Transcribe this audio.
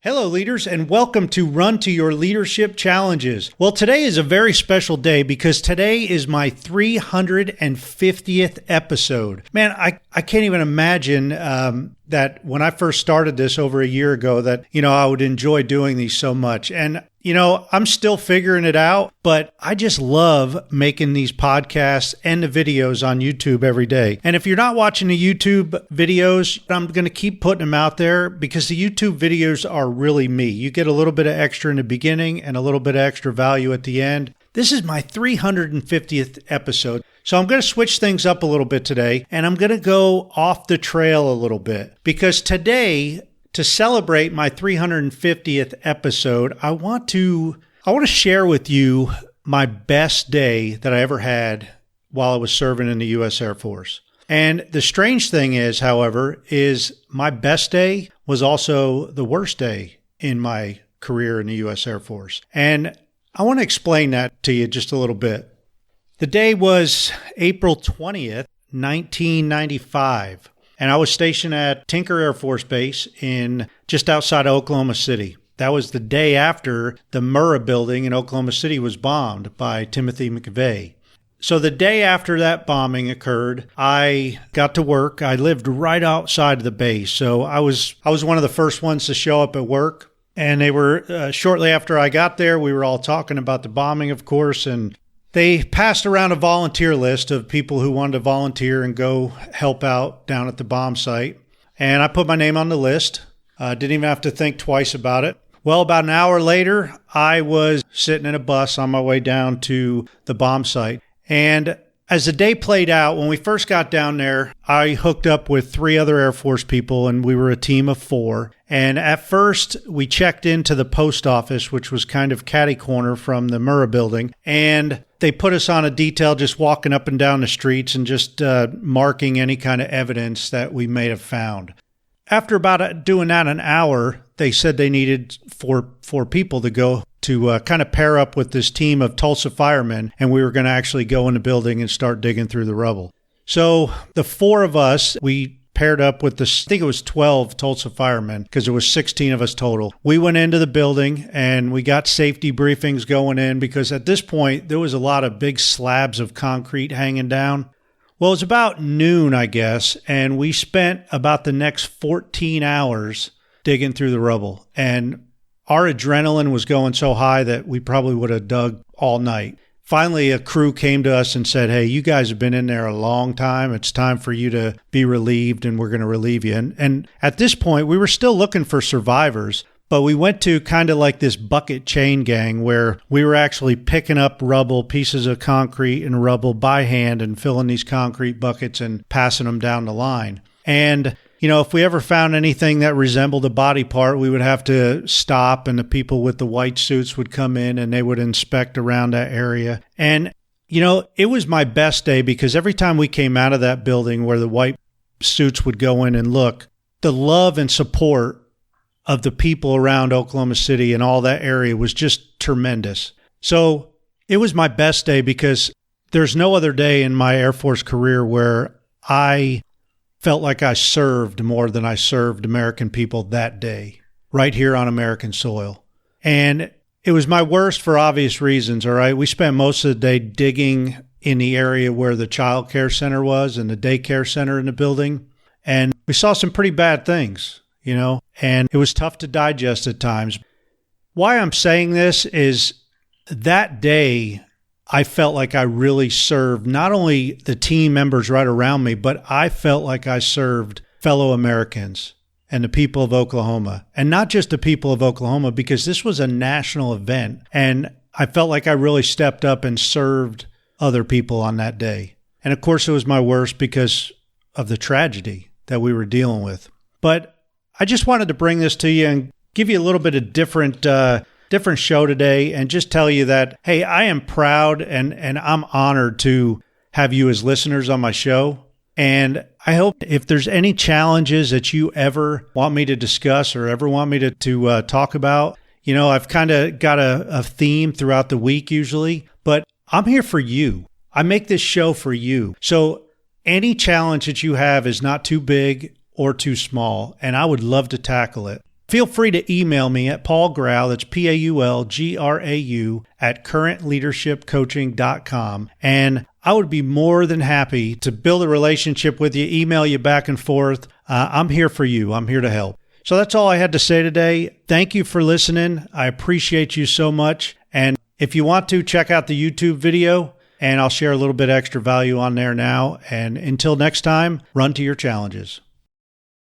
Hello, leaders, and welcome to Run to Your Leadership Challenges. Well, today is a very special day because today is my 350th episode. Man, I can't even imagine that when I first started this over a year ago that, I would enjoy doing these so much. And I'm still figuring it out, but I just love making these podcasts and the videos on YouTube every day. And if you're not watching the YouTube videos, I'm going to keep putting them out there because the YouTube videos are really me. You get a little bit of extra in the beginning and a little bit of extra value at the end. This is my 350th episode. So I'm going to switch things up a little bit today, and I'm going to go off the trail a little bit because today, to celebrate my 350th episode, I want to share with you my best day that I ever had while I was serving in the U.S. Air Force. And the strange thing is, however, is my best day was also the worst day in my career in the U.S. Air Force. And I want to explain that to you just a little bit. The day was April 20th, 1995. And I was stationed at Tinker Air Force Base in just outside of Oklahoma City. That was the day after the Murrah building in Oklahoma City was bombed by Timothy McVeigh. So the day after that bombing occurred, I got to work. I lived right outside of the base. So I was one of the first ones to show up at work. And they were, shortly after I got there, we were all talking about the bombing, of course, and they passed around a volunteer list of people who wanted to volunteer and go help out down at the bomb site. And I put my name on the list. Didn't even have to think twice about it. Well, about an hour later, I was sitting in a bus on my way down to the bomb site. And as the day played out, when we first got down there, I hooked up with 3 other Air Force people, and we were a team of 4. And at first, we checked into the post office, which was kind of catty corner from the Murrah building. And they put us on a detail just walking up and down the streets and just marking any kind of evidence that we may have found. After about doing that an hour, they said they needed four people to go to kind of pair up with this team of Tulsa firemen, and we were going to actually go in the building and start digging through the rubble. So the 4 of us, we paired up with I think it was 12 Tulsa firemen because there was 16 of us total. We went into the building and we got safety briefings going in because at this point there was a lot of big slabs of concrete hanging down. Well, it was about noon, I guess, and we spent about the next 14 hours digging through the rubble. And our adrenaline was going so high that we probably would have dug all night. Finally, a crew came to us and said, hey, you guys have been in there a long time. It's time for you to be relieved, and we're going to relieve you. And at this point, we were still looking for survivors, but we went to kind of like this bucket chain gang where we were actually picking up rubble, pieces of concrete and rubble by hand and filling these concrete buckets and passing them down the line. And if we ever found anything that resembled a body part, we would have to stop, and the people with the white suits would come in and they would inspect around that area. And, it was my best day because every time we came out of that building where the white suits would go in and look, the love and support of the people around Oklahoma City and all that area was just tremendous. So it was my best day because there's no other day in my Air Force career where I felt like I served more than I served American people that day, right here on American soil. And it was my worst for obvious reasons, all right? We spent most of the day digging in the area where the child care center was and the daycare center in the building. And we saw some pretty bad things, and it was tough to digest at times. Why I'm saying this is that day, I felt like I really served not only the team members right around me, but I felt like I served fellow Americans and the people of Oklahoma. And not just the people of Oklahoma, because this was a national event. And I felt like I really stepped up and served other people on that day. And of course, it was my worst because of the tragedy that we were dealing with. But I just wanted to bring this to you and give you a little bit of different show today and just tell you that, hey, I am proud and I'm honored to have you as listeners on my show. And I hope if there's any challenges that you ever want me to discuss or ever want me to talk about, I've kind of got a theme throughout the week usually, but I'm here for you. I make this show for you. So any challenge that you have is not too big or too small, and I would love to tackle it. feel free to email me at Paul Grau, that's PaulGrau, at currentleadershipcoaching.com. And I would be more than happy to build a relationship with you, email you back and forth. I'm here for you. I'm here to help. So that's all I had to say today. Thank you for listening. I appreciate you so much. And if you want to, check out the YouTube video, and I'll share a little bit extra value on there now. And until next time, run to your challenges.